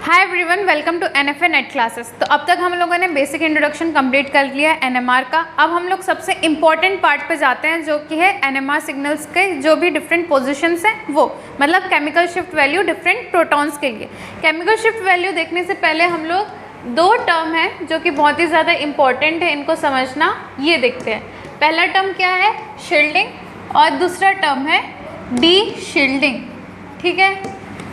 Hi everyone, welcome to NFA net classes. तो अब तक हम लोगों ने बेसिक इंट्रोडक्शन कंप्लीट कर लिया है एनएमआर का। अब हम लोग सबसे इम्पॉर्टेंट पार्ट पे जाते हैं, जो कि है एनएमआर सिग्नल्स के जो भी डिफरेंट पोजीशंस हैं, वो मतलब chemical shift value different protons के लिए। केमिकल शिफ्ट वैल्यू देखने से पहले हम लोग दो टर्म हैं जो कि बहुत ही ज़्यादा इम्पॉर्टेंट है, इनको समझना, ये देखते हैं। पहला टर्म क्या है? शील्डिंग, और दूसरा टर्म है डी शील्डिंग। ठीक है,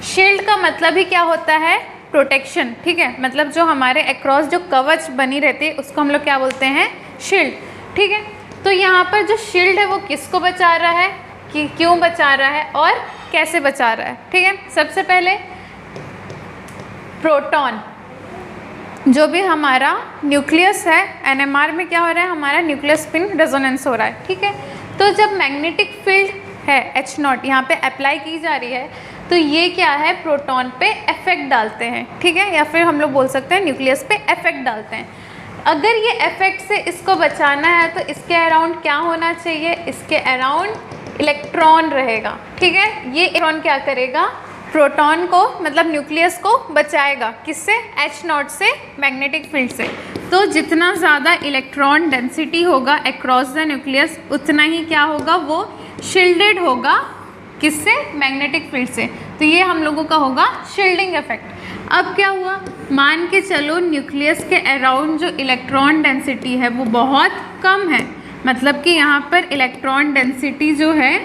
शील्ड का मतलब ही क्या होता है? प्रोटेक्शन। ठीक है, मतलब जो हमारे अक्रॉस जो कवच बनी रहती है उसको हम लोग क्या बोलते हैं? शील्ड। ठीक है, तो यहाँ पर जो शील्ड है वो किसको बचा रहा है, कि क्यों बचा रहा है और कैसे बचा रहा है? ठीक है, सबसे पहले प्रोटॉन, जो भी हमारा न्यूक्लियस है, एनएमआर में क्या हो रहा है? हमारा न्यूक्लियस स्पिन रेजोनेंस हो रहा है। ठीक है, तो जब मैग्नेटिक फील्ड है H0 यहाँ पे अप्लाई की जा रही है, तो ये क्या है? प्रोटॉन पे इफेक्ट डालते हैं। ठीक है, या फिर हम लोग बोल सकते हैं न्यूक्लियस पे इफेक्ट डालते हैं। अगर ये इफेक्ट से इसको बचाना है तो इसके अराउंड क्या होना चाहिए? इसके अराउंड इलेक्ट्रॉन रहेगा। ठीक है, ये इलेक्ट्रॉन क्या करेगा? प्रोटॉन को, मतलब न्यूक्लियस को बचाएगा। किससे? H0 से, मैग्नेटिक फील्ड से। तो जितना ज़्यादा इलेक्ट्रॉन डेंसिटी होगा अक्रॉस द न्यूक्लियस, उतना ही क्या होगा? वो शील्डेड होगा। किससे? मैग्नेटिक फील्ड से। तो ये हम लोगों का होगा शील्डिंग इफेक्ट। अब क्या हुआ? मान के चलो न्यूक्लियस के अराउंड जो इलेक्ट्रॉन डेंसिटी है वो बहुत कम है, मतलब कि यहाँ पर इलेक्ट्रॉन डेंसिटी जो है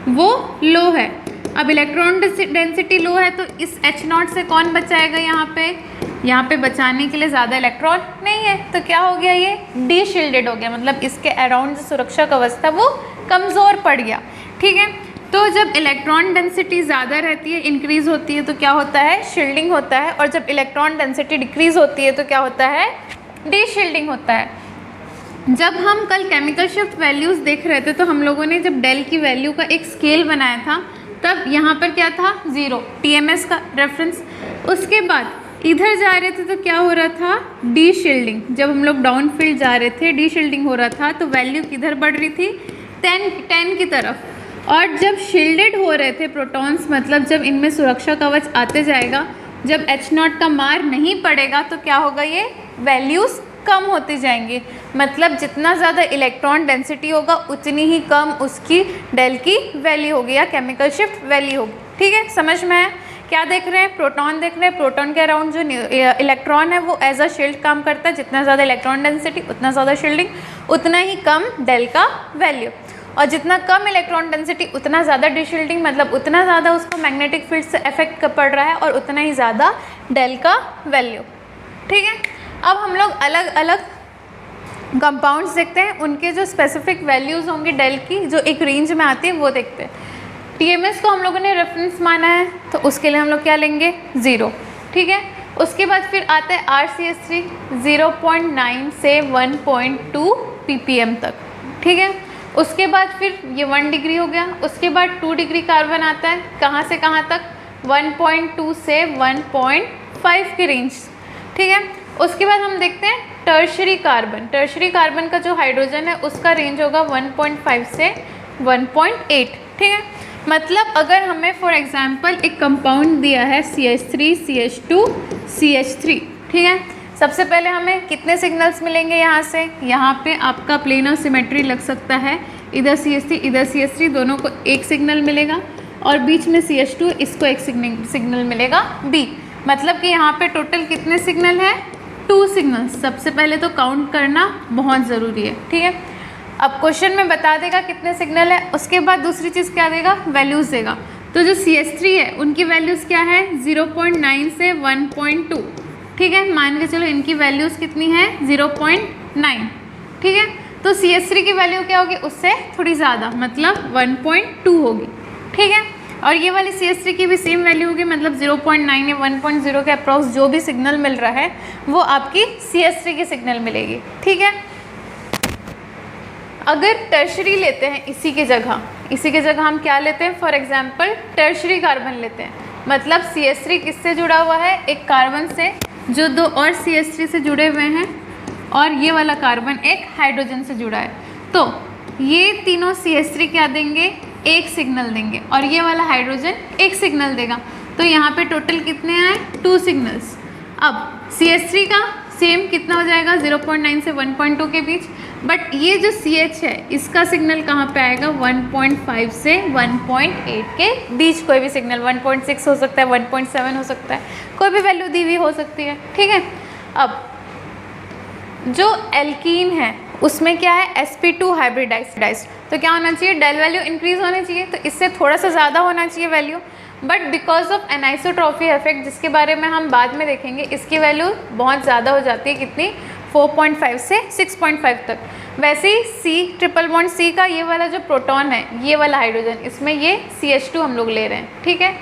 वो लो है। अब इलेक्ट्रॉन डेंसिटी लो है तो इस H0 से कौन बचाएगा? यहाँ पे बचाने के लिए ज़्यादा इलेक्ट्रॉन नहीं है, तो क्या हो गया? ये डी शील्डेड हो गया, मतलब इसके अराउंड जो सुरक्षा कवच था वो कमज़ोर पड़ गया। ठीक है, तो जब इलेक्ट्रॉन डेंसिटी ज़्यादा रहती है, इंक्रीज़ होती है, तो क्या होता है? शील्डिंग होता है। और जब इलेक्ट्रॉन डेंसिटी डिक्रीज़ होती है तो क्या होता है? डी शील्डिंग होता है। जब हम कल केमिकल शिफ्ट वैल्यूज़ देख रहे थे तो हम लोगों ने जब डेल की वैल्यू का एक स्केल बनाया था, तब यहाँ पर क्या था? 0, TMS का रेफरेंस। उसके बाद इधर जा रहे थे तो क्या हो रहा था? D shielding. जब हम लोग डाउन फील्ड जा रहे थे, डी शील्डिंग हो रहा था, तो वैल्यू किधर बढ़ रही थी? 10 की तरफ। और जब शील्डेड हो रहे थे प्रोटॉन्स, मतलब जब इनमें सुरक्षा कवच आते जाएगा, जब H0 का मार नहीं पड़ेगा तो क्या होगा? ये वैल्यूज़ कम होती जाएंगी। मतलब जितना ज़्यादा इलेक्ट्रॉन डेंसिटी होगा उतनी ही कम उसकी डेल की वैल्यू होगी या केमिकल शिफ्ट वैल्यू होगी। ठीक है, समझ में है? क्या देख रहे हैं? प्रोटॉन देख रहे हैं। प्रोटॉन के अराउंड जो इलेक्ट्रॉन है वो एज अ शील्ड काम करता है। जितना ज़्यादा इलेक्ट्रॉन डेंसिटी उतना ज़्यादा शील्डिंग, उतना ही कम डेल का वैल्यू। और जितना कम इलेक्ट्रॉन डेंसिटी उतना ज़्यादा डीशील्डिंग, मतलब उतना ज़्यादा उसको मैग्नेटिक फील्ड से इफेक्ट पड़ रहा है और उतना ही ज़्यादा डेल का वैल्यू। ठीक है, अब हम लोग अलग अलग कंपाउंड्स देखते हैं, उनके जो स्पेसिफिक वैल्यूज़ होंगी डेल की, जो एक रेंज में आती है, वो देखते हैं। TMS को हम लोगों ने रेफरेंस माना है, तो उसके लिए हम लोग क्या लेंगे? 0। ठीक है, उसके बाद फिर आता है RCH3, 0.9 से 1.2 ppm तक। ठीक है, उसके बाद फिर ये 1 डिग्री हो गया। उसके बाद 2 डिग्री कार्बन आता है, कहाँ से कहाँ तक? 1.2 से 1.5 की रेंज। ठीक है, उसके बाद हम देखते हैं टर्शरी कार्बन। टर्शरी कार्बन का जो हाइड्रोजन है उसका रेंज होगा 1.5 से 1.8। ठीक है, मतलब अगर हमें फॉर एग्जांपल एक कंपाउंड दिया है CH3, CH2, CH3। ठीक है, सबसे पहले हमें कितने सिग्नल्स मिलेंगे? यहाँ से यहाँ पे आपका प्लेन ऑफ सिमेट्री लग सकता है, इधर CH3 इधर CH3, दोनों को एक सिग्नल मिलेगा, और बीच में CH2, इसको एक सिग्नल मिलेगा B। मतलब कि यहाँ पे टोटल कितने सिग्नल हैं? 2 सिग्नल्स। सबसे पहले तो काउंट करना बहुत ज़रूरी है। ठीक है, अब क्वेश्चन में बता देगा कितने सिग्नल है, उसके बाद दूसरी चीज़ क्या देगा? वैल्यूज़ देगा। तो जो CH3 है उनकी वैल्यूज़ क्या है? 0.9 से 1.2। ठीक है, मान के चलो इनकी वैल्यूज़ कितनी है? 0.9। ठीक है, तो CH3 की वैल्यू क्या होगी? उससे थोड़ी ज़्यादा, मतलब 1.2 होगी। ठीक है, और ये वाली CH3 की भी सेम वैल्यू होगी, मतलब 0.9 या 1.0 के अप्रॉक्स जो भी सिग्नल मिल रहा है वो आपकी CH3 की सिग्नल मिलेगी। ठीक है, अगर टर्शरी लेते हैं इसी की जगह हम क्या लेते हैं? फॉर एग्जांपल टर्शरी कार्बन लेते हैं, मतलब CH3 किससे जुड़ा हुआ है? एक कार्बन से, जो 2 और CH3 से जुड़े हुए हैं, और ये वाला कार्बन एक हाइड्रोजन से जुड़ा है। तो ये तीनों CH3 क्या देंगे? एक सिग्नल देंगे, और ये वाला हाइड्रोजन एक सिग्नल देगा। तो यहाँ पे टोटल कितने आए, 2 सिग्नल्स। अब CH3 का सेम कितना हो जाएगा, 0.9 से 1.2 के बीच, बट ये जो CH है इसका सिग्नल कहाँ पे आएगा, 1.5 से 1.8 के बीच। कोई भी सिग्नल 1.6 हो सकता है, 1.7 हो सकता है, कोई भी वैल्यू दी हुई हो सकती है, ठीक है। अब जो एल्कीन है उसमें क्या है, sp2 हाइब्रिडाइज्ड, तो क्या होना चाहिए, डेल वैल्यू इंक्रीज होनी चाहिए, तो इससे थोड़ा सा ज़्यादा होना चाहिए value, but because of anisotropy effect जिसके बारे में हम बाद में देखेंगे, इसकी वैल्यू बहुत ज़्यादा हो जाती है, कितनी, 4.5 से 6.5 तक। वैसे ही C∼C का ये वाला जो प्रोटॉन है, ये वाला हाइड्रोजन, इसमें ये CH2 हम लोग ले रहे हैं, ठीक है।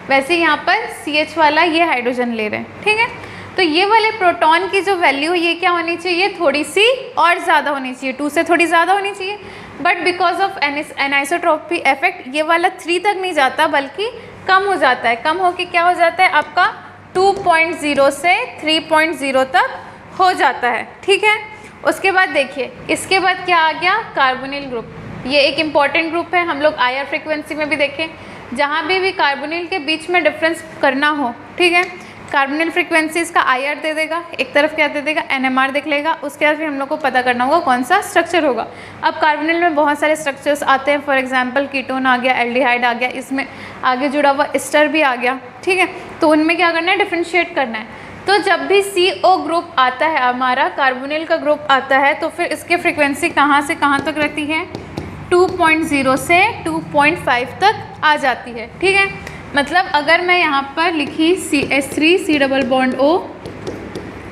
वैसे यहाँ पर CH वाला ये हाइड्रोजन ले रहे हैं, ठीक है। तो ये वाले प्रोटॉन की जो वैल्यू ये क्या होनी चाहिए, थोड़ी सी और ज़्यादा होनी चाहिए, 2 से थोड़ी ज़्यादा होनी चाहिए, but because of anisotropy effect ये वाला 3 तक नहीं जाता, बल्कि कम हो जाता है। कम होके क्या हो जाता है आपका 2.0 से 3.0 तक हो जाता है, ठीक है। उसके बाद देखिए, इसके बाद क्या आ गया, कार्बोनिल ग्रुप। ये एक इम्पॉर्टेंट ग्रुप है, हम लोग IR फ्रिक्वेंसी में भी देखें, जहाँ भी कार्बोनिल के बीच में डिफरेंस करना हो, ठीक है, कार्बोनिल फ्रिक्वेंसी इसका IR दे देगा, एक तरफ क्या दे देगा, NMR देख लेगा, उसके बाद फिर हम लोग को पता करना होगा कौन सा स्ट्रक्चर होगा। अब कार्बोनिल में बहुत सारे स्ट्रक्चर्स आते हैं, फॉर एग्जांपल कीटोन आ गया, एल्डिहाइड आ गया, इसमें आगे जुड़ा हुआ एस्टर भी आ गया, ठीक है। तो उनमें क्या करना है, डिफ्रेंशिएट करना है। तो जब भी CO ग्रुप आता है, हमारा कार्बोनिल का ग्रुप आता है, तो फिर इसकी फ्रिक्वेंसी कहाँ से कहाँ तक रहती है, 2.0 से 2.5 तक आ जाती है, ठीक है। मतलब अगर मैं यहाँ पर लिखी CH3 C∼O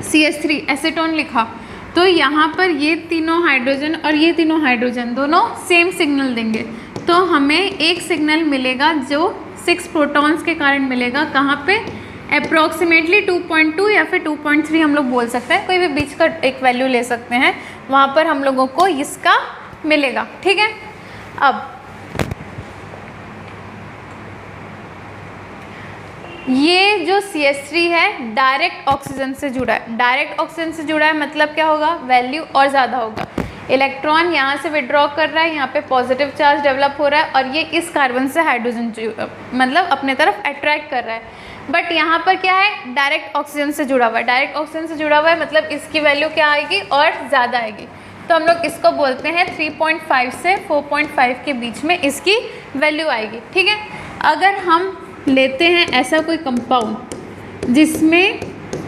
CH3 एसीटोन लिखा, तो यहाँ पर ये तीनों हाइड्रोजन और ये तीनों हाइड्रोजन दोनों सेम सिग्नल देंगे, तो हमें एक सिग्नल मिलेगा जो 6 प्रोटॉन्स के कारण मिलेगा, कहाँ पे, अप्रॉक्सीमेटली 2.2 या फिर 2.3 हम लोग बोल सकते हैं, कोई भी बीच का एक वैल्यू ले सकते हैं, वहाँ पर हम लोगों को इसका मिलेगा, ठीक है। अब ये जो CH3 है डायरेक्ट ऑक्सीजन से जुड़ा है, डायरेक्ट ऑक्सीजन से जुड़ा है, मतलब क्या होगा, वैल्यू और ज़्यादा होगा। इलेक्ट्रॉन यहाँ से विड्रॉ कर रहा है, यहाँ पे पॉजिटिव चार्ज डेवलप हो रहा है, और ये इस कार्बन से हाइड्रोजन मतलब अपने तरफ अट्रैक्ट कर रहा है, बट यहाँ पर क्या है, डायरेक्ट ऑक्सीजन से जुड़ा हुआ है। डायरेक्ट ऑक्सीजन से जुड़ा हुआ है मतलब इसकी वैल्यू क्या आएगी, और ज़्यादा आएगी, तो हम लोग इसको बोलते हैं 3.5 से 4.5 के बीच में इसकी वैल्यू आएगी, ठीक है। अगर हम लेते हैं ऐसा कोई कंपाउंड जिसमें,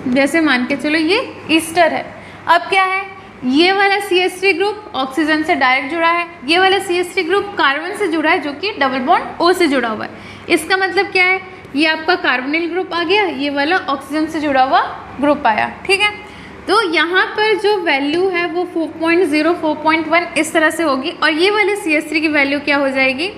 जैसे मान के चलो ये ईस्टर है, अब क्या है, ये वाला CH3 ग्रुप ऑक्सीजन से डायरेक्ट जुड़ा है, ये वाला CH3 ग्रुप कार्बन से जुड़ा है जो कि डबल बॉन्ड O से जुड़ा हुआ है। इसका मतलब क्या है, ये आपका कार्बोनिल ग्रुप आ गया, ये वाला ऑक्सीजन से जुड़ा हुआ ग्रुप आया, ठीक है। तो यहाँ पर जो वैल्यू है वो 4.0 4.1 इस तरह से होगी, और ये वाले CH3 की वैल्यू क्या हो जाएगी,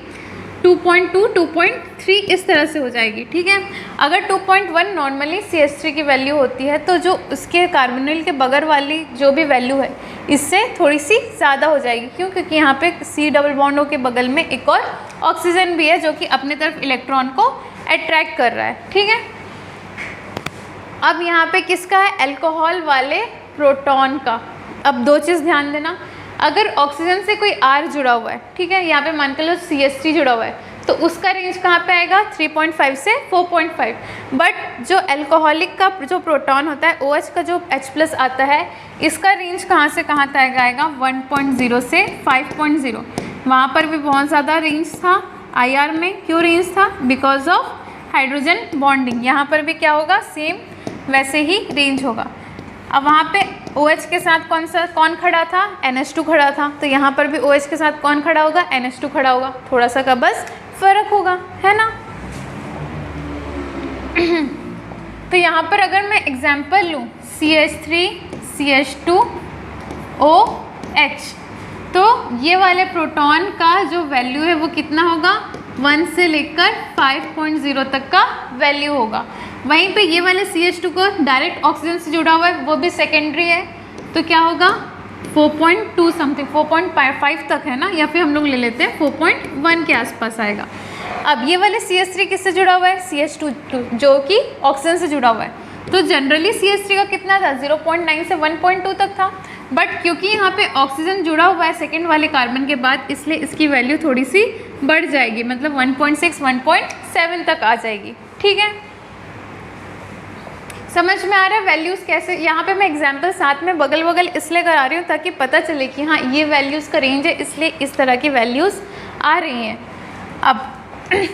2.2 2.3 इस तरह से हो जाएगी, ठीक है। अगर 2.1 नॉर्मली CH3 की वैल्यू होती है, तो जो उसके कार्बोनिल के बगल वाली जो भी वैल्यू है इससे थोड़ी सी ज़्यादा हो जाएगी, क्यों, क्योंकि यहाँ पे C∼O के बगल में एक और ऑक्सीजन भी है जो कि अपने तरफ इलेक्ट्रॉन को अट्रैक्ट कर रहा है, ठीक है। अब यहाँ पे किसका है, अल्कोहल वाले प्रोटॉन का। अब दो चीज़ ध्यान देना, अगर ऑक्सीजन से कोई R जुड़ा हुआ है, ठीक है, यहाँ पे मान के लो CH3 जुड़ा हुआ है, तो उसका रेंज कहाँ पे आएगा, 3.5 से 4.5। बट जो अल्कोहलिक का जो प्रोटॉन होता है, OH का जो H+ आता है, इसका रेंज कहाँ से कहाँ तक आएगा, 1.0 से 5.0। वहाँ पर भी बहुत ज़्यादा रेंज था IR में, क्यों रेंज था, बिकॉज ऑफ हाइड्रोजन बॉन्डिंग। यहाँ पर भी क्या होगा, सेम वैसे ही रेंज होगा। अब वहाँ पे OH के साथ कौन खड़ा था, NH2 खड़ा था, तो यहाँ पर भी OH के साथ कौन खड़ा होगा, NH2 खड़ा होगा, थोड़ा सा का बस फर्क होगा, है ना। तो यहाँ पर अगर मैं एग्जाम्पल लूँ CH3 CH2 OH, तो ये वाले प्रोटॉन का जो वैल्यू है वो कितना होगा, 1 से लेकर 5.0 तक का वैल्यू होगा। वहीं पे ये वाले CH2 को डायरेक्ट ऑक्सीजन से जुड़ा हुआ है, वो भी सेकेंडरी है, तो क्या होगा 4.2 समथिंग, 4.5 तक है ना, या फिर हम लोग ले लेते हैं 4.1 के आसपास आएगा। अब ये वाले CH3 किससे जुड़ा हुआ है, CH2 जो कि ऑक्सीजन से जुड़ा हुआ है, तो जनरली CH3 का कितना था, 0.9 से 1.2 तक था, बट क्योंकि यहाँ पे ऑक्सीजन जुड़ा हुआ है सेकेंड वाले कार्बन के बाद, इसलिए इसकी वैल्यू थोड़ी सी बढ़ जाएगी, मतलब 1.6 1.7 तक आ जाएगी, ठीक है। समझ में आ रहा है वैल्यूज़ कैसे? यहाँ पे मैं एग्जांपल साथ में बगल बगल इसलिए करा रही हूँ ताकि पता चले कि हाँ ये वैल्यूज़ का रेंज है, इसलिए इस तरह की वैल्यूज़ आ रही हैं। अब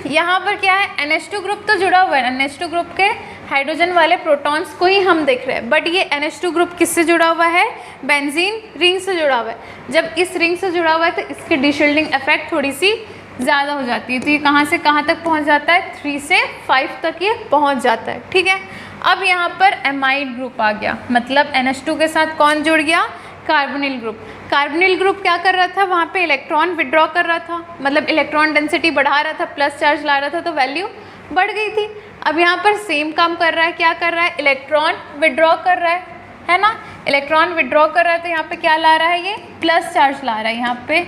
यहाँ पर क्या है, NH2 ग्रुप तो जुड़ा हुआ है, NH2 ग्रुप के हाइड्रोजन वाले प्रोटॉन्स को ही हम देख रहे हैं, बट ये NH2 ग्रुप किससे जुड़ा हुआ है? बेंजीन रिंग से जुड़ा हुआ है। जब इस रिंग से जुड़ा हुआ है तो इसकी डिशिल्डिंग इफेक्ट थोड़ी सी ज़्यादा हो जाती है। तो ये कहाँ से कहाँ तक पहुँच जाता है? 3 से 5 तक ये पहुँच जाता है। ठीक है, अब यहाँ पर एमाइड ग्रुप आ गया, मतलब NH2 के साथ कौन जुड़ गया? Carbonyl group. कार्बोनिल ग्रुप क्या कर रहा था? वहाँ पे इलेक्ट्रॉन विड्रॉ कर रहा था, मतलब इलेक्ट्रॉन डेंसिटी बढ़ा रहा था, प्लस चार्ज ला रहा था, तो वैल्यू बढ़ गई थी। अब यहाँ पर सेम काम कर रहा है, क्या कर रहा है? इलेक्ट्रॉन विड्रॉ कर रहा है ना, इलेक्ट्रॉन विड्रॉ कर रहा है, तो यहाँ पे क्या ला रहा है? ये प्लस चार्ज ला रहा है, यहाँ पे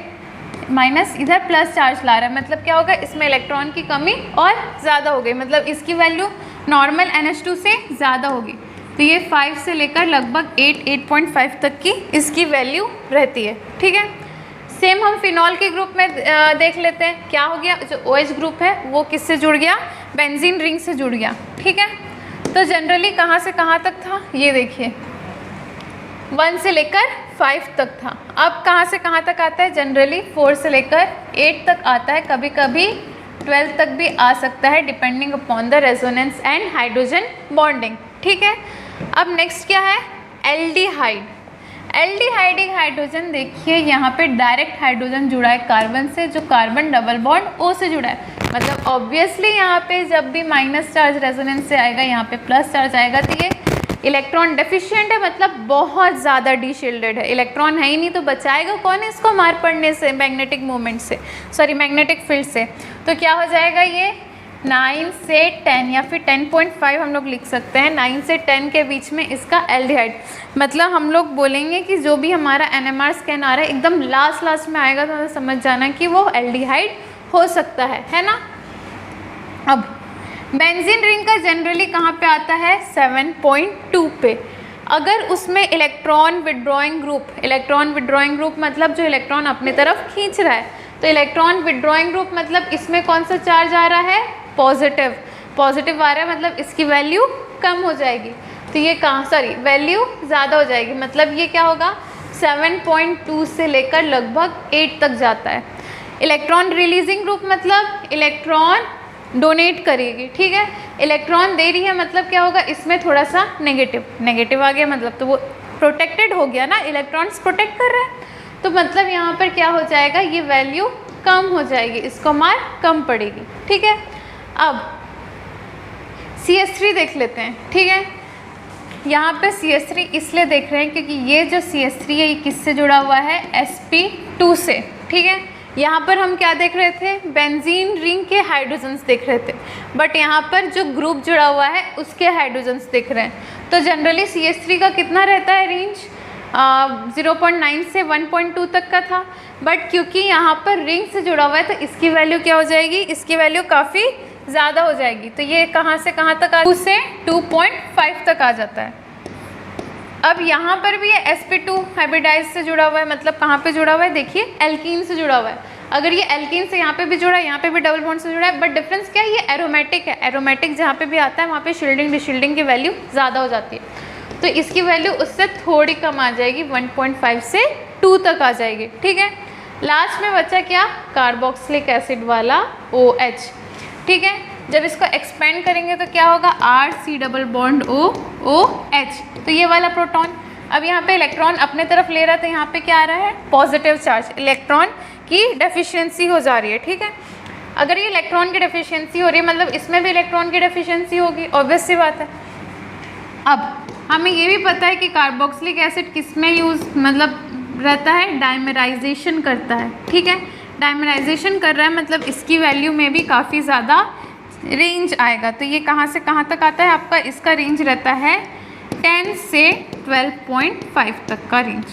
माइनस, इधर प्लस चार्ज ला रहा है। मतलब क्या होगा? इसमें इलेक्ट्रॉन की कमी और ज़्यादा हो गई, मतलब इसकी वैल्यू नॉर्मल NH2 से ज़्यादा होगी। तो ये 5 से लेकर लगभग 8.5 तक की इसकी वैल्यू रहती है। ठीक है, सेम हम फिनॉल के ग्रुप में देख लेते हैं। क्या हो गया? जो OH ग्रुप है वो किससे जुड़ गया? बेंजीन रिंग से जुड़ गया। ठीक है, तो जनरली कहाँ से कहाँ तक था? ये देखिए 1 से लेकर 5 तक था। अब कहाँ से कहाँ तक आता है? जनरली 4 से लेकर 8 तक आता है, कभी कभी 12 तक भी आ सकता है, depending upon the resonance and hydrogen bonding. ठीक है, अब नेक्स्ट क्या है? एल्डिहाइड। एल्डिहाइडिक हाइड्रोजन, देखिए यहाँ पे डायरेक्ट हाइड्रोजन जुड़ा है कार्बन से, जो कार्बन डबल बॉन्ड O से जुड़ा है। मतलब ऑब्वियसली यहाँ पे जब भी माइनस चार्ज रेजोनेंस से आएगा, यहाँ पे प्लस चार्ज आएगा, तो ये इलेक्ट्रॉन डेफिशिएंट है, मतलब बहुत ज़्यादा डीशील्डेड है। इलेक्ट्रॉन है ही नहीं तो बचाएगा कौन इसको मार पड़ने से, मैग्नेटिक मूवमेंट से, सॉरी मैग्नेटिक फील्ड से। तो क्या हो जाएगा? ये 9 से 10 या फिर 10.5 हम लोग लिख सकते हैं। 9 से 10 के बीच में इसका एल्डिहाइड, मतलब हम लोग बोलेंगे कि जो भी हमारा NMR स्कैन आ रहा है एकदम लास्ट में आएगा तो समझ जाना कि वो एल्डिहाइड हो सकता है ना। अब बेंजीन रिंग का जनरली कहाँ पे आता है? 7.2 पे। अगर उसमें इलेक्ट्रॉन विड्रॉइंग ग्रुप मतलब जो इलेक्ट्रॉन अपनी तरफ खींच रहा है, तो इलेक्ट्रॉन विड्रॉइंग ग्रुप मतलब इसमें कौन सा चार्ज आ रहा है? पॉजिटिव आ रहा है, मतलब इसकी वैल्यू कम हो जाएगी। तो ये कहाँ, सॉरी वैल्यू ज़्यादा हो जाएगी, मतलब ये क्या होगा? 7.2 से लेकर लगभग 8 तक जाता है। इलेक्ट्रॉन रिलीजिंग ग्रुप मतलब इलेक्ट्रॉन डोनेट करेगी। ठीक है, इलेक्ट्रॉन दे रही है, मतलब क्या होगा? इसमें थोड़ा सा नेगेटिव आ गया, मतलब तो वो प्रोटेक्टेड हो गया ना, इलेक्ट्रॉन्स प्रोटेक्ट कर रहे हैं, तो मतलब यहाँ पर क्या हो जाएगा? ये वैल्यू कम हो जाएगी, इसको मार कम पड़ेगी। ठीक है, अब CH3 देख लेते हैं। ठीक है, यहाँ पे CH3 इसलिए देख रहे हैं क्योंकि ये जो CH3 है ये किससे जुड़ा हुआ है? sp2 से। ठीक है, यहाँ पर हम क्या देख रहे थे? बेंजीन रिंग के हाइड्रोजन्स देख रहे थे, बट यहाँ पर जो ग्रुप जुड़ा हुआ है उसके हाइड्रोजन्स देख रहे हैं। तो जनरली CH3 का कितना रहता है रेंज? 0.9 से 1.2 तक का था, बट क्योंकि यहाँ पर रिंग से जुड़ा हुआ है तो इसकी वैल्यू क्या हो जाएगी? इसकी वैल्यू काफ़ी ज़्यादा हो जाएगी। तो ये कहाँ से कहाँ तक आ? 2 से 2.5 तक आ जाता है। अब यहाँ पर भी ये sp2 हाइब्रिडाइज से जुड़ा हुआ है, मतलब कहाँ पे जुड़ा हुआ है? देखिए एल्कीन से जुड़ा हुआ है। अगर ये एल्कीन से यहाँ पे भी जुड़ा है, यहाँ पे भी डबल बॉन्ड से जुड़ा है, बट डिफरेंस क्या है? ये एरोमेटिक है। एरोमेटिक जहाँ पे भी आता है वहाँ पे शील्डिंग डिशील्डिंग की वैल्यू ज़्यादा हो जाती है, तो इसकी वैल्यू उससे थोड़ी कम आ जाएगी, 1.5 से 2 तक आ जाएगी। ठीक है, लास्ट में बचा क्या? कार्बोक्सिलिक एसिड वाला OH। ठीक है, जब इसको एक्सपेंड करेंगे तो क्या होगा? RC डबल बॉन्ड OH, तो ये वाला प्रोटॉन। अब यहाँ पे इलेक्ट्रॉन अपने तरफ ले रहा है, तो यहाँ पे क्या आ रहा है? पॉजिटिव चार्ज, इलेक्ट्रॉन की डेफिशिएंसी हो जा रही है। ठीक है, अगर ये इलेक्ट्रॉन की डेफिशिएंसी हो रही है मतलब इसमें भी इलेक्ट्रॉन की डेफिशिएंसी होगी, ऑब्वियस सी बात है। अब हमें ये भी पता है कि कार्बोक्सिलिक एसिड किस में यूज़ मतलब रहता है? डाइमराइजेशन करता है। ठीक है, डाइमराइजेशन कर रहा है, मतलब इसकी वैल्यू में भी काफ़ी ज़्यादा रेंज आएगा। तो ये कहाँ से कहाँ तक आता है आपका? इसका रेंज रहता है 10 से 12.5 तक का रेंज।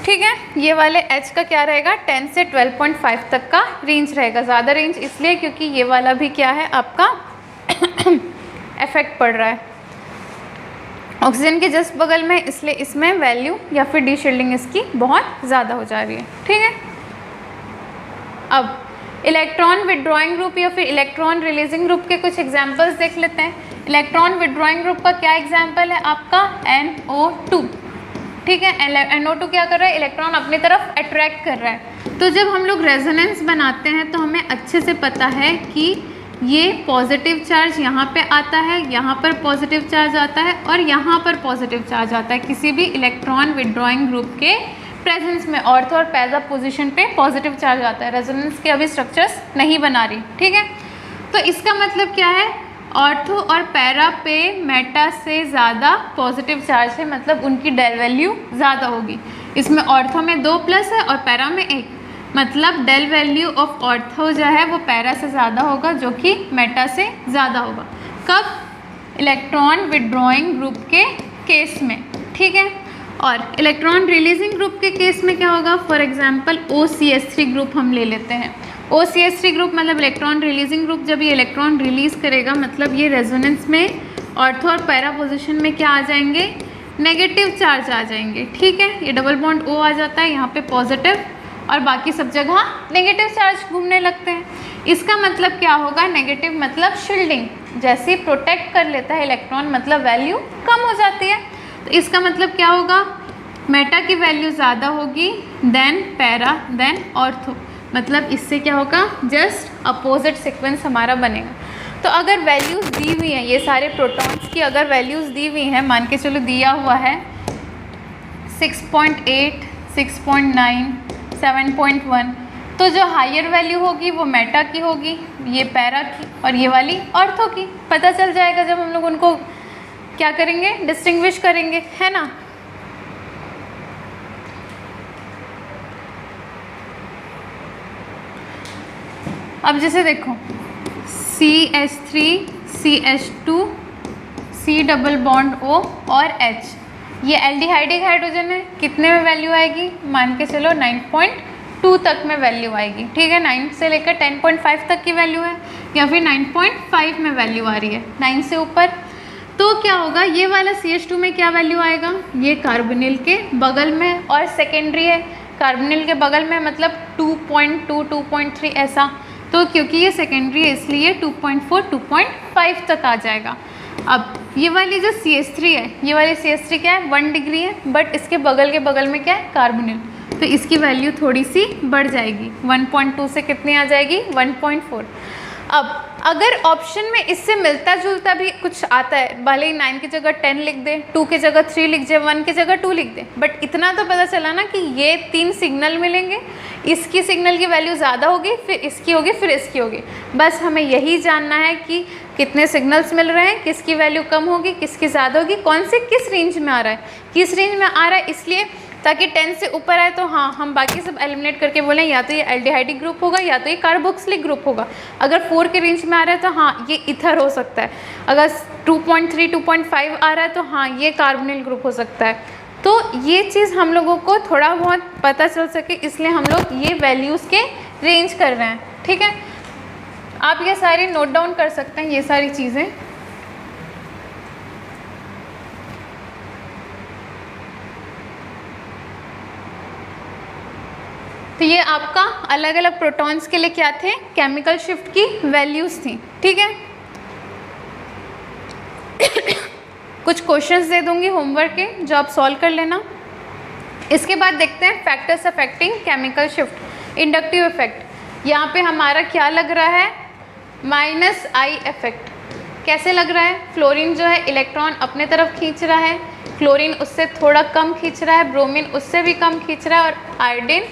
ठीक है, ये वाले H का क्या रहेगा? 10 से 12.5 तक का रेंज रहेगा। ज़्यादा रेंज इसलिए क्योंकि ये वाला भी क्या है आपका इफेक्ट पड़ रहा है ऑक्सीजन के जस्ट बगल में, इसलिए इसमें वैल्यू या फिर डीशील्डिंग इसकी बहुत ज़्यादा हो जा रही है। ठीक है, अब इलेक्ट्रॉन विड्रॉइंग ग्रुप या फिर इलेक्ट्रॉन रिलीजिंग ग्रुप के कुछ एग्जांपल्स देख लेते हैं। इलेक्ट्रॉन विड्रॉइंग ग्रुप का क्या एग्जाम्पल है आपका NO2, ठीक है। NO2 क्या कर रहा है, इलेक्ट्रॉन अपनी तरफ अट्रैक्ट कर रहा है। तो जब हम लोग रेजोनेंस बनाते हैं तो हमें अच्छे से पता है कि ये पॉजिटिव चार्ज यहाँ पे आता है, यहाँ पर पॉजिटिव चार्ज आता है और यहाँ पर पॉजिटिव चार्ज आता है किसी भी इलेक्ट्रॉन विड्रॉइंग ग्रुप के प्रेजेंस में। ऑर्थो और पैरा पोजीशन पे पॉजिटिव चार्ज आता है, रेजोनेंस के अभी स्ट्रक्चर्स नहीं बना रही, ठीक है। तो इसका मतलब क्या है, ऑर्थो और पैरा पे मेटा से ज़्यादा पॉजिटिव चार्ज है, मतलब उनकी डेल वैल्यू ज़्यादा होगी। इसमें ऑर्थो में 2 प्लस है और पैरा में 1, मतलब डेल वैल्यू ऑफ ऑर्थो जो है वो पैरा से ज़्यादा होगा जो कि मेटा से ज़्यादा होगा। कब, इलेक्ट्रॉन विड्रॉइंग ग्रुप के केस में, ठीक है। और इलेक्ट्रॉन रिलीजिंग ग्रुप के केस में क्या होगा, फॉर एग्जांपल OCH3 ग्रुप हम ले लेते हैं। OCH3 ग्रुप मतलब इलेक्ट्रॉन रिलीजिंग ग्रुप। जब ये इलेक्ट्रॉन रिलीज करेगा मतलब ये रेजोनेंस में ऑर्थो और पैरा पोजीशन में क्या आ जाएंगे, नेगेटिव चार्ज आ जाएंगे, ठीक है। ये डबल बॉन्ड O आ जाता है, यहाँ पे पॉजिटिव और बाकी सब जगह नेगेटिव चार्ज घूमने लगते हैं। इसका मतलब क्या होगा, नेगेटिव मतलब शील्डिंग, जैसे प्रोटेक्ट कर लेता है इलेक्ट्रॉन मतलब वैल्यू कम हो जाती है। तो इसका मतलब क्या होगा, मेटा की वैल्यू ज़्यादा होगी देन पैरा देन ऑर्थो, मतलब इससे क्या होगा, जस्ट अपोजिट सीक्वेंस हमारा बनेगा। तो अगर वैल्यूज़ दी हुई हैं, ये सारे प्रोटॉन्स की अगर वैल्यूज़ दी हुई हैं, मान के चलो दिया हुआ है 6.8, 6.9, 7.1, तो जो हायर वैल्यू होगी वो मेटा की होगी, ये पैरा की और ये वाली ऑर्थो की। पता चल जाएगा जब हम लोग उनको क्या करेंगे, डिस्टिंग्विश करेंगे, है ना। अब जैसे देखो CH3, CH2, C double bond O और H, ये एल्डिहाइडिक हाइड्रोजन है। कितने में वैल्यू आएगी, मान के चलो 9.2 तक में वैल्यू आएगी, ठीक है। 9 से लेकर 10.5 तक की वैल्यू है, या फिर 9.5 में वैल्यू आ रही है 9 से ऊपर। तो क्या होगा, ये वाला CH2 में क्या वैल्यू आएगा, ये कार्बोनिल के बगल में और सेकेंडरी है, कार्बोनिल के बगल में मतलब 2.2, 2.3 ऐसा। तो क्योंकि ये सेकेंडरी है इसलिए 2.4, 2.5 तक आ जाएगा। अब ये वाली जो CH3 है, ये वाली CH3 क्या है, 1 डिग्री है, बट इसके बगल में क्या है, कार्बोनिल, तो इसकी वैल्यू थोड़ी सी बढ़ जाएगी, 1.2 से कितनी आ जाएगी, 1.4। अब अगर ऑप्शन में इससे मिलता जुलता भी कुछ आता है, भले ही 9 की जगह 10 लिख दे, 2 की जगह 3 लिख दे, 1 की जगह 2 लिख दे, बट इतना तो पता चला ना कि ये 3 सिग्नल मिलेंगे, इसकी सिग्नल की वैल्यू ज़्यादा होगी, फिर इसकी होगी, फिर इसकी होगी। बस हमें यही जानना है कि कितने सिग्नल्स मिल रहे हैं, किसकी वैल्यू कम होगी, किसकी ज़्यादा होगी, कौन से किस रेंज में आ रहा है, किस रेंज में आ रहा है, इसलिए ताकि 10 से ऊपर आए तो हाँ हम बाकी सब एलिमिनेट करके बोलें या तो ये एल्डिहाइडिक ग्रुप होगा या तो ये कार्बोक्सिलिक ग्रुप होगा। अगर 4 के रेंज में आ रहा है तो हाँ ये ईथर हो सकता है, अगर 2.3, 2.5 आ रहा है तो हाँ ये कार्बोनिल ग्रुप हो सकता है। तो ये चीज़ हम लोगों को थोड़ा बहुत पता चल सके इसलिए हम लोग ये वैल्यूज़ के रेंज कर रहे हैं, ठीक है। आप ये सारी नोट डाउन कर सकते हैं, ये सारी चीज़ें। तो ये आपका अलग अलग प्रोटॉन्स के लिए क्या थे, केमिकल शिफ्ट की वैल्यूज़ थी, ठीक है। कुछ क्वेश्चंस दे दूंगी होमवर्क के, जो आप सॉल्व कर लेना। इसके बाद देखते हैं factors affecting chemical shift. Inductive effect, यहाँ पे हमारा क्या लग रहा है, -I इफेक्ट। कैसे लग रहा है, फ्लोरीन जो है इलेक्ट्रॉन अपने तरफ खींच रहा है, क्लोरीन उससे थोड़ा कम खींच रहा है, ब्रोमीन उससे भी कम खींच रहा है और आयोडीन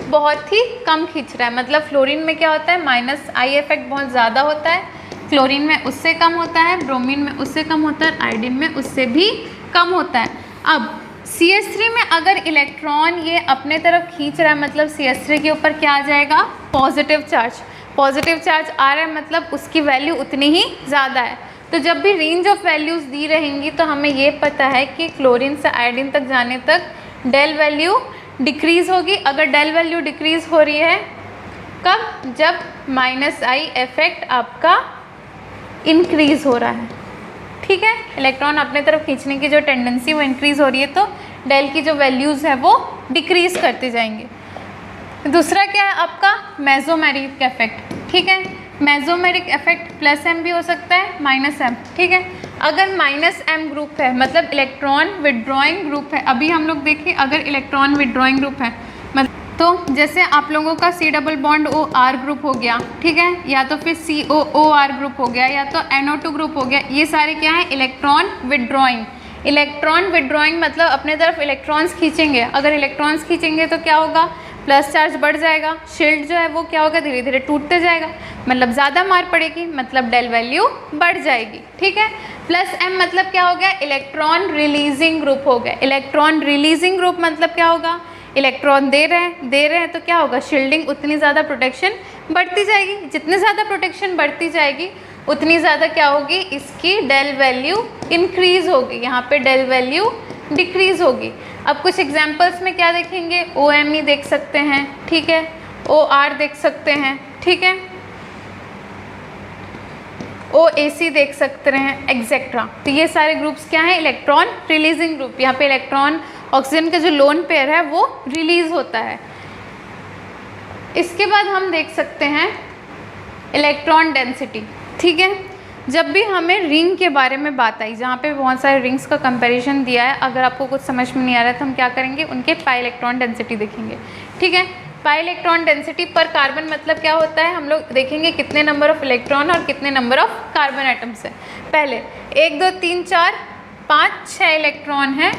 बहुत ही कम खींच रहा है। मतलब फ्लोरीन में क्या होता है, -I इफेक्ट बहुत ज़्यादा होता है, क्लोरीन में उससे कम होता है, ब्रोमीन में उससे कम होता है, आयोडीन में उससे भी कम होता है। अब CH3 में अगर इलेक्ट्रॉन ये अपने तरफ खींच रहा है मतलब CH3 के ऊपर क्या आ जाएगा, पॉजिटिव चार्ज। पॉजिटिव चार्ज आ रहा है मतलब उसकी वैल्यू उतनी ही ज़्यादा है। तो जब भी रेंज ऑफ वैल्यूज़ दी रहेंगी तो हमें ये पता है कि क्लोरीन से आयोडीन तक जाने तक डेल वैल्यू डिक्रीज़ होगी। अगर डेल वैल्यू डिक्रीज़ हो रही है कब, जब -I इफेक्ट आपका इंक्रीज़ हो रहा है, ठीक है। इलेक्ट्रॉन अपने तरफ खींचने की जो टेंडेंसी वो इंक्रीज़ हो रही है तो डेल की जो वैल्यूज़ है वो डिक्रीज़ करते जाएंगे। दूसरा क्या है आपका, मेसोमेरिक इफेक्ट, ठीक है। मेसोमेरिक इफेक्ट +M भी हो सकता है -M, ठीक है। अगर -m ग्रुप है मतलब इलेक्ट्रॉन विड्रॉइंग ग्रुप है। अभी हम लोग देखें अगर इलेक्ट्रॉन विड्रॉइंग ग्रुप है तो जैसे आप लोगों का C double bond OR group हो गया, ठीक है, या तो फिर COOR ग्रुप हो गया, या तो NO2 ग्रुप हो गया, ये सारे क्या है इलेक्ट्रॉन विड्रॉइंग। इलेक्ट्रॉन विड्रॉइंग मतलब अपने तरफ इलेक्ट्रॉन्स खींचेंगे। अगर इलेक्ट्रॉन्स खींचेंगे तो क्या होगा, प्लस चार्ज बढ़ जाएगा, शील्ड जो है वो क्या होगा धीरे धीरे टूटते जाएगा, मतलब ज़्यादा मार पड़ेगी, मतलब डेल वैल्यू बढ़ जाएगी, ठीक है। +m मतलब क्या हो गया, इलेक्ट्रॉन रिलीजिंग ग्रुप हो गया। इलेक्ट्रॉन रिलीजिंग ग्रुप मतलब क्या होगा, इलेक्ट्रॉन दे रहे हैं तो क्या होगा, शील्डिंग उतनी ज़्यादा प्रोटेक्शन बढ़ती जाएगी। जितनी ज़्यादा प्रोटेक्शन बढ़ती जाएगी उतनी ज़्यादा क्या होगी, इसकी डेल वैल्यू इंक्रीज़ होगी, यहाँ पे डेल वैल्यू डिक्रीज़ होगी। अब कुछ एग्जांपल्स में क्या देखेंगे, OMe देख सकते हैं, ठीक है, OR देख सकते हैं, ठीक है, OAC देख सकते हैं, एक्सेट्रा। तो ये सारे ग्रुप्स क्या हैं, इलेक्ट्रॉन रिलीजिंग ग्रुप। यहाँ पे इलेक्ट्रॉन ऑक्सीजन का जो लोन पेयर है वो रिलीज होता है। इसके बाद हम देख सकते हैं इलेक्ट्रॉन डेंसिटी, ठीक है। जब भी हमें रिंग के बारे में बात आई, जहाँ पे बहुत सारे रिंग्स का कंपैरिजन दिया है, अगर आपको कुछ समझ में नहीं आ रहा है तो हम क्या करेंगे, उनके पाई इलेक्ट्रॉन डेंसिटी देखेंगे, ठीक है। पाई इलेक्ट्रॉन डेंसिटी पर कार्बन मतलब क्या होता है, हम लोग देखेंगे कितने नंबर ऑफ इलेक्ट्रॉन और कितने नंबर ऑफ कार्बन एटम्स है। पहले 1 2 3 4 5 6 इलेक्ट्रॉन है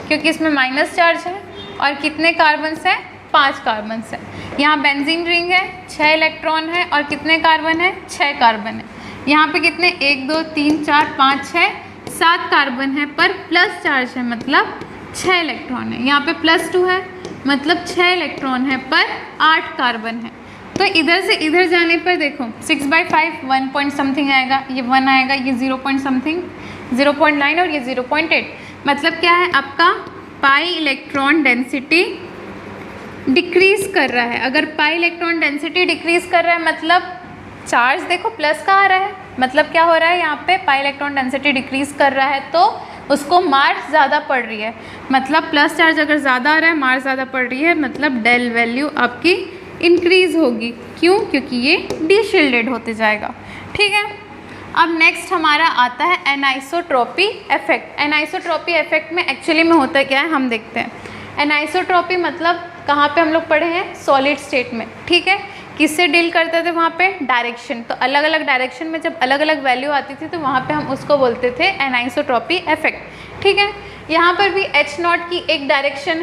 क्योंकि इसमें माइनस चार्ज है, और कितने कार्बन्स हैं, 5 कार्बन्स हैं। यहाँ बेंजीन रिंग है, 6 इलेक्ट्रॉन है और कितने कार्बन है, 6 कार्बन है। यहाँ पे कितने 1 2 3 4 5 6 7 कार्बन है पर प्लस चार्ज है मतलब 6 इलेक्ट्रॉन है। यहाँ पे +2 है मतलब 6 इलेक्ट्रॉन है पर 8 कार्बन है। तो इधर से इधर जाने पर देखो 6/5 1 पॉइंट समथिंग आएगा, ये 1 आएगा, ये 0 पॉइंट समथिंग 0.9 और ये 0.8। मतलब क्या है, आपका पाई इलेक्ट्रॉन डेंसिटी डिक्रीज़ कर रहा है। अगर पाई इलेक्ट्रॉन डेंसिटी डिक्रीज़ कर रहा है मतलब चार्ज देखो प्लस का आ रहा है, मतलब क्या हो रहा है, यहाँ पे पाई इलेक्ट्रॉन डेंसिटी डिक्रीज़ कर रहा है तो उसको मार ज़्यादा पड़ रही है। मतलब प्लस चार्ज अगर ज़्यादा आ रहा है, मार ज़्यादा पड़ रही है, मतलब डेल वैल्यू आपकी इंक्रीज़ होगी। क्यों, क्योंकि ये डीशिल्डेड होते जाएगा, ठीक है। अब नेक्स्ट हमारा आता है एनाइसोट्रॉपी इफेक्ट। एनाइसोट्रॉपी इफेक्ट में एक्चुअली में होता क्या है हम देखते हैं। एनाइसोट्रॉपी मतलब कहाँ पे हम लोग पढ़े हैं, सॉलिड स्टेट में, ठीक है। किससे डील करते थे वहाँ पे, डायरेक्शन। तो अलग अलग डायरेक्शन में जब अलग अलग वैल्यू आती थी तो वहाँ पे हम उसको बोलते थे एनाइसोट्रॉपी इफेक्ट, ठीक है। यहाँ पर भी H0 की एक डायरेक्शन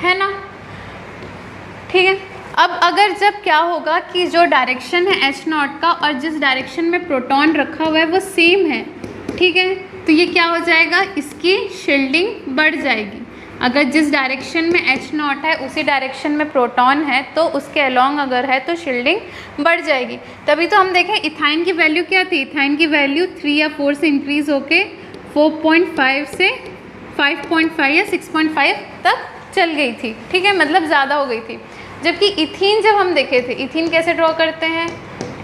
है ना, ठीक है। अब अगर जब क्या होगा कि जो डायरेक्शन है H0 का और जिस डायरेक्शन में प्रोटॉन रखा हुआ है वो सेम है, ठीक है, तो ये क्या हो जाएगा, इसकी शील्डिंग बढ़ जाएगी। अगर जिस डायरेक्शन में H0 है उसी डायरेक्शन में प्रोटॉन है तो उसके अलोंग अगर है तो शील्डिंग बढ़ जाएगी। तभी तो हम देखें इथाइन की वैल्यू क्या थी, इथाइन की वैल्यू 3 या 4 से इंक्रीज़ होके 4.5 से 5.5 या 6.5 तक चल गई थी, ठीक है, मतलब ज़्यादा हो गई थी। जबकि इथीन जब हम देखे थे, इथीन कैसे ड्रॉ करते हैं,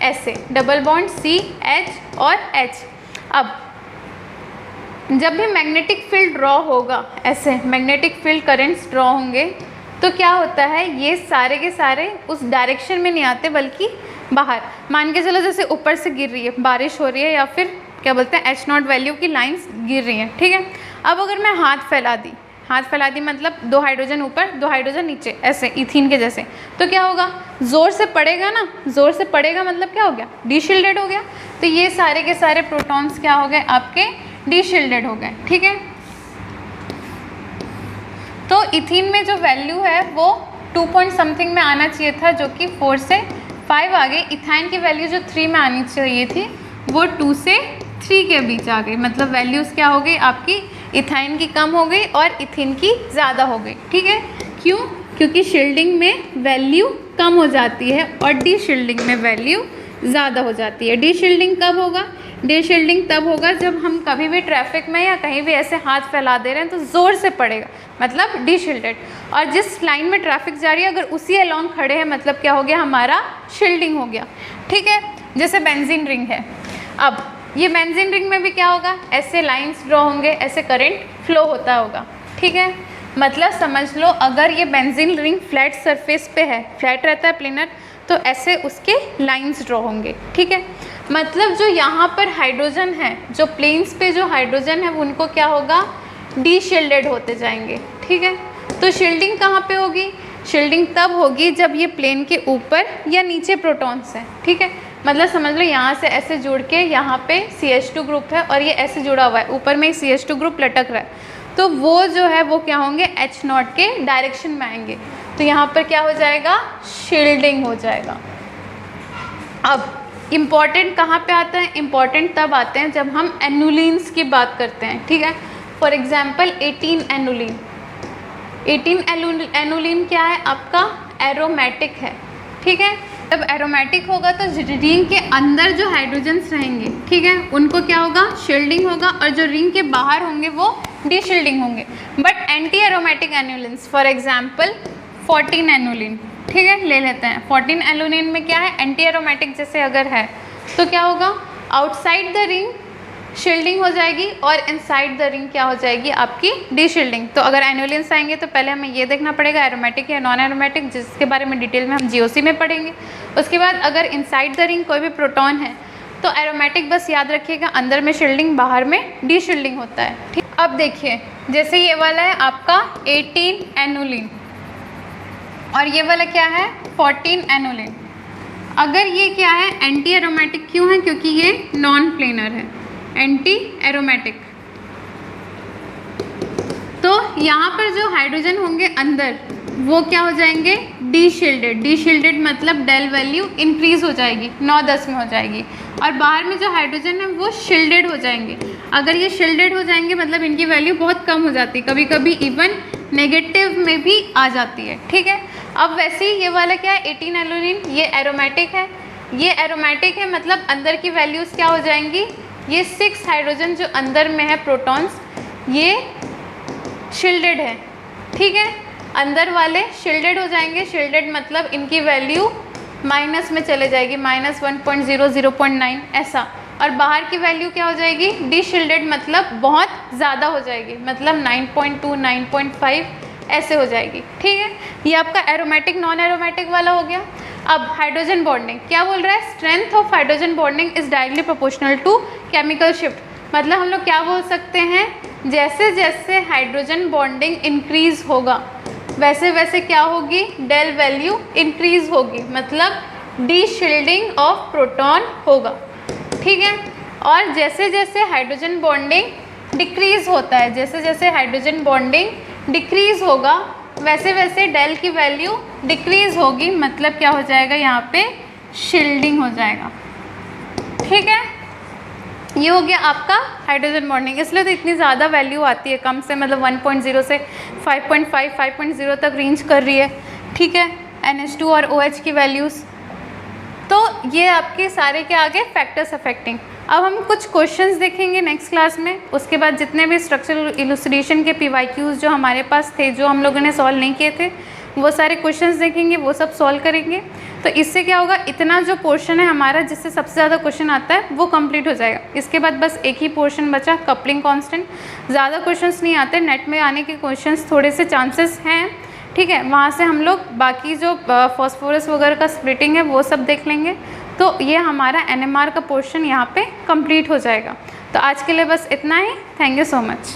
ऐसे डबल बॉन्ड CH और H। अब जब भी मैग्नेटिक फील्ड ड्रॉ होगा, ऐसे मैग्नेटिक फील्ड करंट्स ड्रॉ होंगे तो क्या होता है, ये सारे के सारे उस डायरेक्शन में नहीं आते बल्कि बाहर। मान के चलो जैसे ऊपर से गिर रही है, बारिश हो रही है या फिर क्या बोलते हैं H0 वैल्यू की लाइंस गिर रही हैं, ठीक है। अब अगर मैं हाथ फैला दी मतलब 2 हाइड्रोजन ऊपर 2 हाइड्रोजन नीचे, ऐसे इथीन के जैसे, तो क्या होगा, ज़ोर से पड़ेगा ना, ज़ोर से पड़ेगा मतलब क्या हो गया, डीशिल्डेड हो गया। तो ये सारे के सारे प्रोटॉन्स क्या हो गए, आपके डीशिल्डेड हो गए, ठीक है। तो इथीन में जो वैल्यू है वो 2 पॉइंट समथिंग में आना चाहिए था, जो कि 4 से 5 आ गई। इथाइन की वैल्यू जो 3 में आनी चाहिए थी वो 2 से 3 के बीच आ गई। मतलब वैल्यूज़ क्या हो गई आपकी, इथाइन की कम हो गई और इथीन की ज़्यादा हो गई, ठीक है। क्यों, क्योंकि शील्डिंग में वैल्यू कम हो जाती है और डीशिल्डिंग में वैल्यू ज़्यादा हो जाती है। डीशिल्डिंग कब होगा, डीशिल्डिंग तब होगा जब हम कभी भी ट्रैफिक में या कहीं भी ऐसे हाथ फैला दे रहे हैं तो ज़ोर से पड़ेगा, मतलब डीशिल्डेड। और जिस लाइन में ट्रैफिक जा रही है अगर उसी अलोंग खड़े हैं मतलब क्या हो गया, हमारा शील्डिंग हो गया, ठीक है। जैसे बेंजीन रिंग है, अब ये बेंजीन रिंग में भी क्या होगा, ऐसे लाइंस ड्रॉ होंगे, ऐसे करंट फ्लो होता होगा, ठीक है। मतलब समझ लो अगर ये बेंजीन रिंग फ्लैट सरफेस पे है, फ्लैट रहता है प्लेनर, तो ऐसे उसके लाइंस ड्रॉ होंगे, ठीक है। मतलब जो यहाँ पर हाइड्रोजन है, जो प्लेन्स पे जो हाइड्रोजन है उनको क्या होगा, डीशिल्डेड होते जाएंगे, ठीक है। तो शील्डिंग कहाँ पे होगी, शील्डिंग तब होगी जब ये प्लेन के ऊपर या नीचे प्रोटॉन्स हैं, ठीक है। मतलब समझ लो यहाँ से ऐसे जुड़ के यहाँ पे CH2 ग्रुप है और ये ऐसे जुड़ा हुआ है, ऊपर में CH2 ग्रुप लटक रहा है, तो वो जो है वो क्या होंगे, H0 के डायरेक्शन में आएंगे। तो यहाँ पर क्या हो जाएगा, शील्डिंग हो जाएगा। अब इम्पॉर्टेंट कहाँ पे आता है, इम्पॉर्टेंट तब आते हैं जब हम एनुलिन्स की बात करते हैं, ठीक है। For example 18 annulene. 18 एनुलिन क्या है, आपका एरोमेटिक है, ठीक है। जब एरोमेटिक होगा तो रिंग के अंदर जो हाइड्रोजन्स रहेंगे, ठीक है, उनको क्या होगा, शील्डिंग होगा, और जो रिंग के बाहर होंगे वो डीशील्डिंग होंगे। But anti aromatic annulenes, for example 14 annulene, ठीक है, ले लेते हैं। 14 एनुलिन में क्या है, एंटी एरोमेटिक जैसे अगर है तो क्या होगा, आउटसाइड द रिंग शील्डिंग हो जाएगी और इनसाइड द रिंग क्या हो जाएगी, आपकी डीशील्डिंग। तो अगर एनुलिन्स आएंगे तो पहले हमें ये देखना पड़ेगा एरोमेटिक या नॉन एरोमेटिक, जिसके बारे में डिटेल में हम GOC में पढ़ेंगे। उसके बाद अगर इनसाइड द रिंग कोई भी प्रोटॉन है तो एरोमेटिक, बस याद रखिएगा, अंदर में शील्डिंग, बाहर में डीशील्डिंग होता है, ठीक। अब देखिए, जैसे ये वाला है आपका 18 एनुलिन और ये वाला क्या है 14 एनुलिन। अगर ये क्या है, एंटी एरोमेटिक क्यों है, क्योंकि ये नॉन प्लेनर है, एंटी एरोमेटिक। तो यहाँ पर जो हाइड्रोजन होंगे अंदर वो क्या हो जाएंगे, डीशील्डेड। डीशील्डेड मतलब डेल वैल्यू इंक्रीज हो जाएगी, 9-10 में हो जाएगी, और बाहर में जो हाइड्रोजन है वो शील्डेड हो जाएंगे। अगर ये शील्डेड हो जाएंगे मतलब इनकी वैल्यू बहुत कम हो जाती है, कभी कभी इवन नेगेटिव में भी आ जाती है, ठीक है। अब वैसे ही ये वाला क्या है, 18 एनुलिन, ये एरोमेटिक है, ये एरोमेटिक है, मतलब अंदर की वैल्यूज़ क्या हो जाएंगी, ये 6 हाइड्रोजन जो अंदर में है प्रोटॉन्स, ये शील्डेड है, ठीक है। अंदर वाले शील्डेड हो जाएंगे, शील्डेड मतलब इनकी वैल्यू माइनस में चले जाएगी, -1.0, 0.9 ऐसा, और बाहर की वैल्यू क्या हो जाएगी, डीशील्डेड मतलब बहुत ज़्यादा हो जाएगी, मतलब 9.2, 9.5 ऐसे हो जाएगी, ठीक है। ये आपका एरोमेटिक नॉन एरोमेटिक वाला हो गया। अब हाइड्रोजन बॉन्डिंग क्या बोल रहा है, strength of hydrogen bonding is directly proportional to chemical shift. मतलब हम लोग क्या बोल सकते हैं, जैसे जैसे हाइड्रोजन बॉन्डिंग इंक्रीज होगा वैसे वैसे क्या होगी, डेल वैल्यू इंक्रीज होगी, मतलब डीशील्डिंग ऑफ प्रोटॉन होगा, ठीक है। और जैसे जैसे हाइड्रोजन बॉन्डिंग डिक्रीज होता है, जैसे जैसे हाइड्रोजन बॉन्डिंग डिक्रीज होगा वैसे वैसे डेल की वैल्यू डिक्रीज होगी, मतलब क्या हो जाएगा, यहाँ पे शील्डिंग हो जाएगा, ठीक है। ये हो गया आपका हाइड्रोजन बॉन्डिंग, इसलिए तो इतनी ज़्यादा वैल्यू आती है, कम से मतलब 1.0 से 5.5, 5.0 तक रेंज कर रही है, ठीक है, NH2 और OH की वैल्यूज़। तो ये आपके सारे के आगे फैक्टर्स अफेक्टिंग। अब हम कुछ क्वेश्चंस देखेंगे नेक्स्ट क्लास में, उसके बाद जितने भी स्ट्रक्चरल इलुस्ट्रेशन के PYQs जो हमारे पास थे, जो हम लोगों ने सॉल्व नहीं किए थे, वो सारे क्वेश्चंस देखेंगे, वो सब सॉल्व करेंगे। तो इससे क्या होगा, इतना जो पोर्शन है हमारा जिससे सबसे ज़्यादा क्वेश्चन आता है वो कंप्लीट हो जाएगा। इसके बाद बस एक ही पोर्शन बचा, कपलिंग कांस्टेंट। ज़्यादा क्वेश्चंस नहीं आते, नेट में आने के क्वेश्चंस थोड़े से चांसेस हैं, ठीक है। वहाँ से हम लोग बाकी जो फॉस्फोरस वगैरह का स्प्लिटिंग है वो सब देख लेंगे। तो ये हमारा NMR का पोर्शन यहाँ पे कंप्लीट हो जाएगा। तो आज के लिए बस इतना ही। Thank you so much.